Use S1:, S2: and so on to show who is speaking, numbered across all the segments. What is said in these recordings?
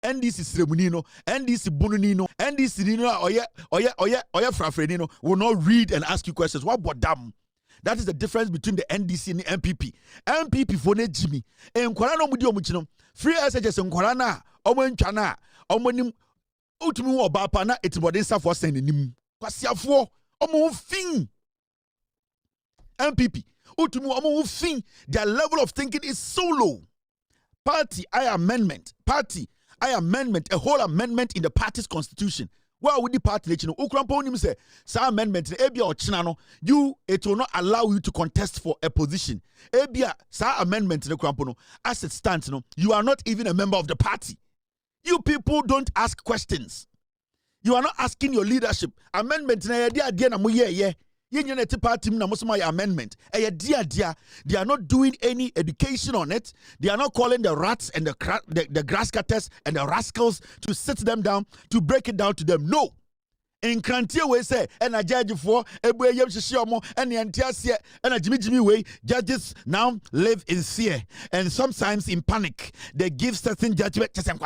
S1: NDC Sremunino, NDC Bununino, NDC Nino, Oya Frafrenino will not read and ask you questions. What about them? That is the difference between the NDC and the NPP. NPP for ne Jimmy. And Kwarano Mudio Muchino. Free SHS and Kwarana, Owen Chana, Omenim Utumu or Bapana, it's what they for sending him. Kwasiafo, Omo Fing. NPP, Utumu Omo Fing. Their level of thinking is so low. Party, amendment. Party, amendment. A whole amendment in the party's constitution. Well, with the party, you know, Ukrampo say, "Sa amendment, Ebia or Chinano, it will not allow you to contest for a position. Ebia, sa amendment, the Ukrampo, as it stands, you are not even a member of the party. You people don't ask questions. You are not asking your leadership. Amendment, party amendment. They are not doing any education on it. They are not calling the rats and the grass cutters and the rascals to sit them down to break it down to them. No. In Krantia we say, and a judge for Ebu Yem Shishomo and the Antiasia and a Jimmy way, judges now live in fear and sometimes in panic. They give certain judgment. Judges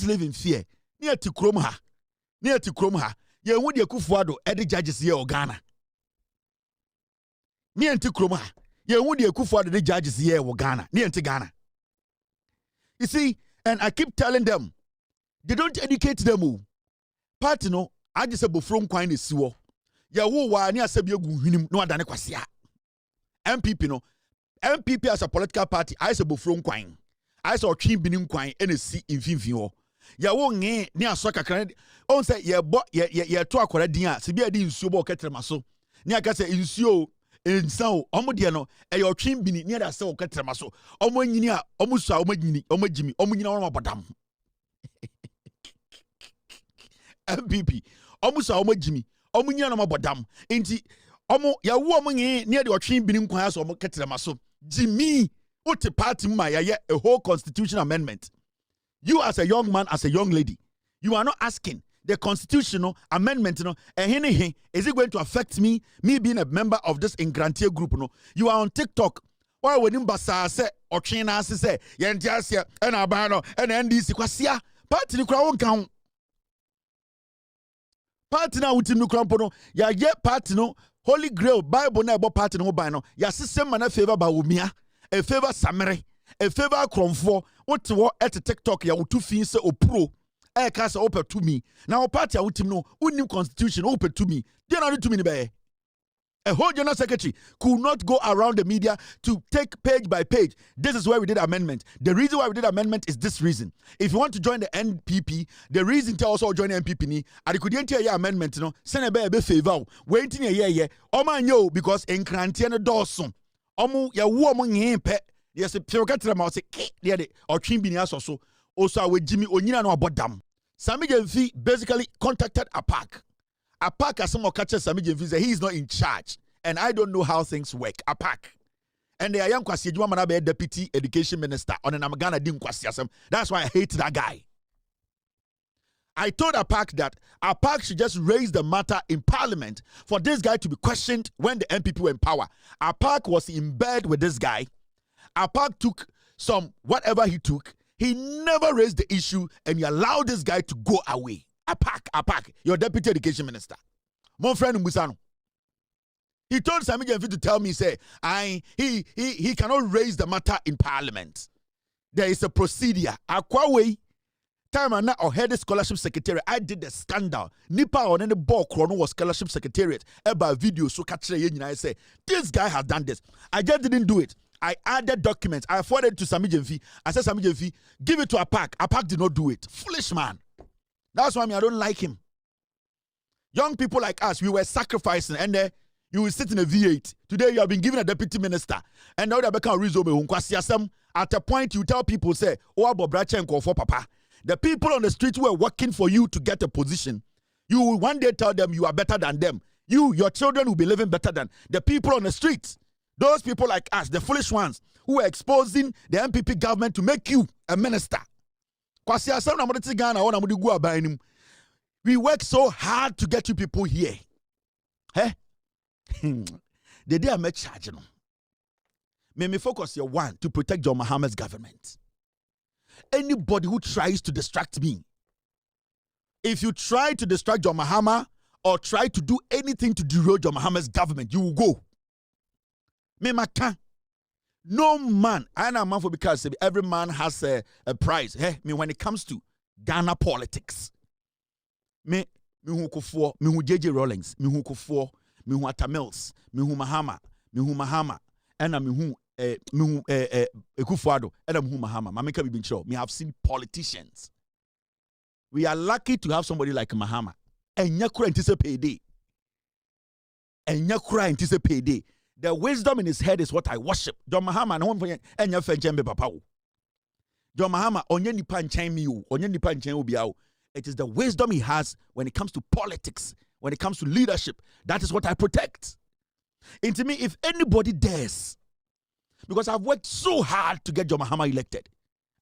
S1: live in fear. Near to Kromha. Ye would ye kufuado edi judges ye Ghana. Ni enti kroma. Ye would ye kufuado the judges ye Ghana. Ni enti Ghana. You see, and I keep telling them, they don't educate them. Party no, I just say bofrom kwan ne siwo. Ye wo wa ni asebie gu hwinim no adane kwasia. NPP no. NPP as a political party, I say bofrom kwan. I say otwin binim kwan ene si mfimfin ho. Ya wo nge ni aso kakran on say ye to akwara din a se bia di nsuo bo ketrema so ni aka say nsuo ensan o omo de no e yo twin bini ni da se o ketrema so omo nyini a omo su a omo jimi omo nyina won bodam MPP omo su a omo jimi omo nyina no bodam enti omo ya wo omo nge ni de o twin bini nkwan so omo ketrema so jimi o te party ma ya a whole constitution amendment. You as a young man, as a young lady, you are not asking the constitutional amendment, is it going to affect me being a member of this Ingrantier group? You are on TikTok. Why when Mbasa say or China say, Yantiasia, and Abano, and NDC, Kwasia, party the crown count. Party now with him, Crampono, ya yet party no, Holy Grail, Bible never party no bino, ya system man a favor by Umia, a favor Samere. A favor cromfo what to at the TikTok ya utu fin se o pro e ka se open to me now party utim no unim constitution open to me they not to me be a whole general secretary could not go around the media to take page by page. This is why we did amendment. The reason why we did amendment is this reason. If you want to join the NPP, the reason to also join the NPP ni I could enter your amendment no send a be favor waiting a year o man yo because in Krantia Dawson omu ya wo omu nyi pe. Yes, if you get to the mouse, or Chimbinias or so, also with Jimmy Onyina no abodam. Sami Jenfi basically contacted APAC. APAC as some more catches Sami Jenfi said he is not in charge. And I don't know how things work. APAC. And the young Kwasi Jumana be deputy education minister on an Amagana Dim Kwasiasem. That's why I hate that guy. I told APAC that APAC should just raise the matter in parliament for this guy to be questioned when the NPP were in power. APAC was in bed with this guy. APAC took whatever he took. He never raised the issue and he allowed this guy to go away. APAC, your deputy education minister. My friend Musano. He told Sami Jenfi to tell me, say, he cannot raise the matter in parliament. There is a procedure. Akwawe, time and now, head the scholarship secretariat. I did the scandal. Nipa on any ball chrono was scholarship secretariat. About video, so catch the I say, this guy has done this. I just didn't do it. I added documents. I forwarded it to Sami Jenfi. I said, Sami Jenfi, give it to APAC. APAC did not do it. Foolish man. That's why I don't like him. Young people like us, we were sacrificing, and you will sit in a V8. Today you have been given a deputy minister, and now they become reasonable. At a point, you tell people, say, oh, Bobrachenko for Papa. The people on the street who are working for you to get a position, you will one day tell them you are better than them. Your children will be living better than the people on the streets. Those people like us, the foolish ones, who are exposing the NPP government to make you a minister. We work so hard to get you people here. Eh? The day I make charge, May me focus your one to protect John Mohammed's government. anybody who tries to distract me. If you try to distract John Mahama or try to do anything to derail John Mahama's government, you will go. Me maka. No man, I know a man for because every man has a prize. Hey, me when it comes to Ghana politics, me who Kufuor, me who JJ Rawlings, me who Kufuor, me who Atta Mills, me who Mahama, and me who Ekufuado, and me who Mahama. Mama can be sure. Me have seen politicians. We are lucky to have somebody like Mahama. And yakura anticipate. And yakura anticipate. The wisdom in his head is what I worship. John Mahama no one and your friend Jembe Papa. John Mahama onye nipa nchen mi o, onye nipa nchen obi a. It is the wisdom he has when it comes to politics, when it comes to leadership. That is what I protect. And to me, if anybody dares, because I've worked so hard to get John Mahama elected.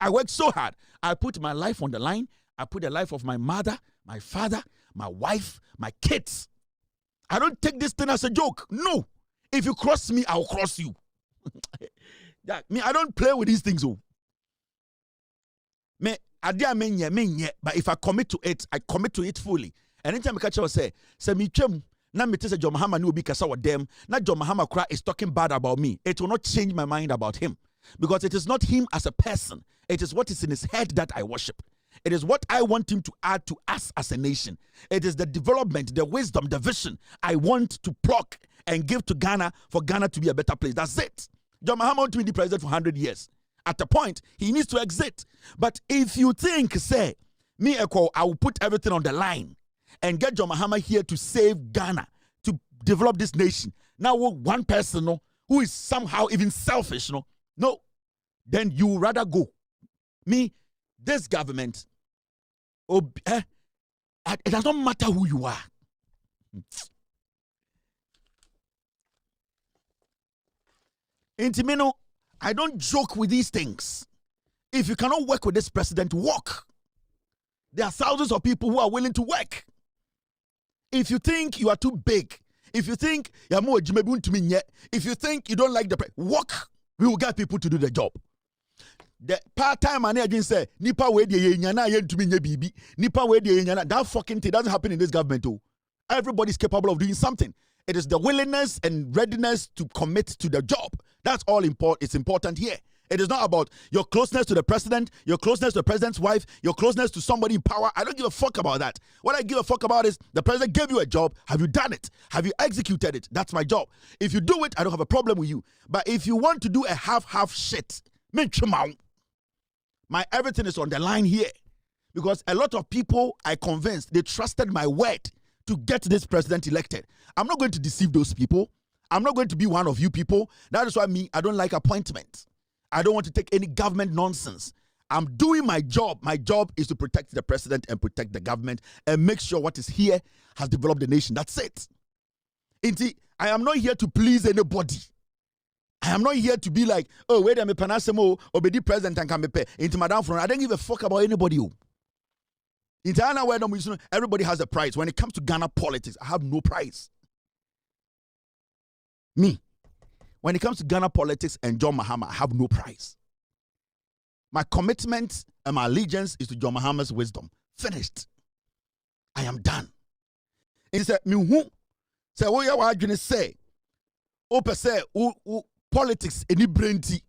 S1: I worked so hard. I put my life on the line. I put the life of my mother, my father, my wife, my kids. I don't take this thing as a joke. No. If you cross me, I'll cross you. Yeah, me, I don't play with these things. Oh. Me, but if I commit to it, I commit to it fully. And anytime I catch you say me chem, na me say John Mahama no be kasa with them. Na John Mahama cry is talking bad about me. It will not change my mind about him. Because it is not him as a person. It is what is in his head that I worship. It is what I want him to add to us as a nation. It is the development, the wisdom, the vision I want to pluck and give to Ghana for Ghana to be a better place. That's it. John Mahama wants to be the president for 100 years. At a point, he needs to exit. But if you think, say, me, Eko, I will put everything on the line and get John Mahama here to save Ghana, to develop this nation. Now, one person who is somehow even selfish, no, then you would rather go. Me, this government, it does not matter who you are. Intimino, I don't joke with these things. If you cannot work with this president, walk. There are thousands of people who are willing to work. If you think you are too big, if you think if you think you don't like the president, walk. We will get people to do the job. The part-time manager say, Nipa we de yenyana yentumi nye bibi. Nipa we de yenyana. That fucking thing doesn't happen in this government too. Everybody's capable of doing something. It is the willingness and readiness to commit to the job. That's all it's important here. It is not about your closeness to the president, your closeness to the president's wife, your closeness to somebody in power. I don't give a fuck about that. What I give a fuck about is the president gave you a job. Have you done it? Have you executed it? That's my job. If you do it, I don't have a problem with you. But if you want to do a half shit, my everything is on the line here. Because a lot of people, I convinced, they trusted my word to get this president elected. I'm not going to deceive those people. I'm not going to be one of you people. That is why I don't like appointments. I don't want to take any government nonsense. I'm doing my job. My job is to protect the president and protect the government and make sure what is here has developed the nation. That's it. Inti, I am not here to please anybody. I am not here to be like, oh, wait a minute, Panasemo, obedi president and can be pay. Into Madame Front. I don't give a fuck about anybody. Everybody has a prize. When it comes to Ghana politics, I have no prize. Me. When it comes to Ghana politics and John Mahama, I have no prize. My commitment and my allegiance is to John Mahama's wisdom. Finished. I am done. He said, me who? Say, what you are going to say? Open say, politics, any brainty.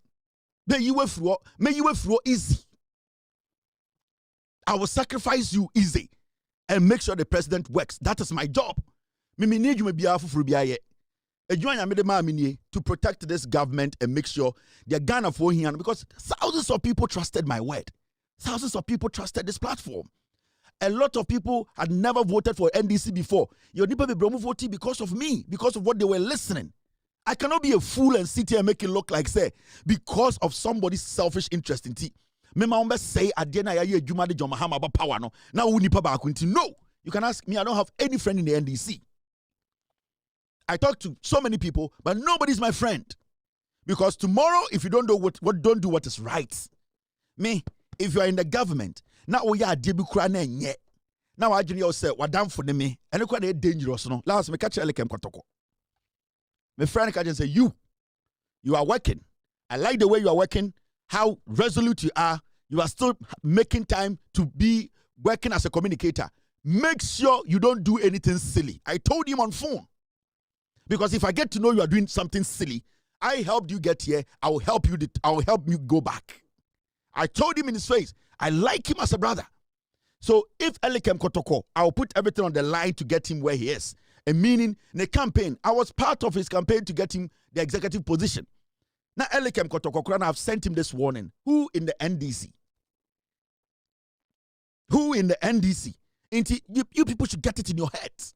S1: May you through easy. I will sacrifice you easy and make sure the president works. That is my job. Me need you to protect this government and make sure they're Ghana for here, because thousands of people trusted my word. Thousands of people trusted this platform. A lot of people had never voted for NDC before. Your people be voting because of me, because of what they were listening. I cannot be a fool and sit here and make it look like, say, because of somebody's selfish interest in tea. Mema say Adena ya Juma de John Mahama about power no. Now we need no. You can ask me, I don't have any friend in the NDC. I talk to so many people, but nobody's my friend. Because tomorrow, if you don't do don't do what is right. Me, if you are in the government, now we are debukrane nye. Now I junior say what down for me. And look what dangerous no. Last me catch elekem kotoko. My friend can say you are working. I like the way you are working, how resolute you are. you are still making time to be working as a communicator. Make sure you don't do anything silly. I told him on phone. Because if I get to know you are doing something silly, I helped you get here, I will help you go back. I told him in his face, I like him as a brother. So if Elikem Kotoko, I will put everything on the line to get him where he is. And meaning, the campaign, I was part of his campaign to get him the executive position. Now Elikem Kotoko, I've sent him this warning. Who in the NDC? Who in the NDC? You people should get it in your heads.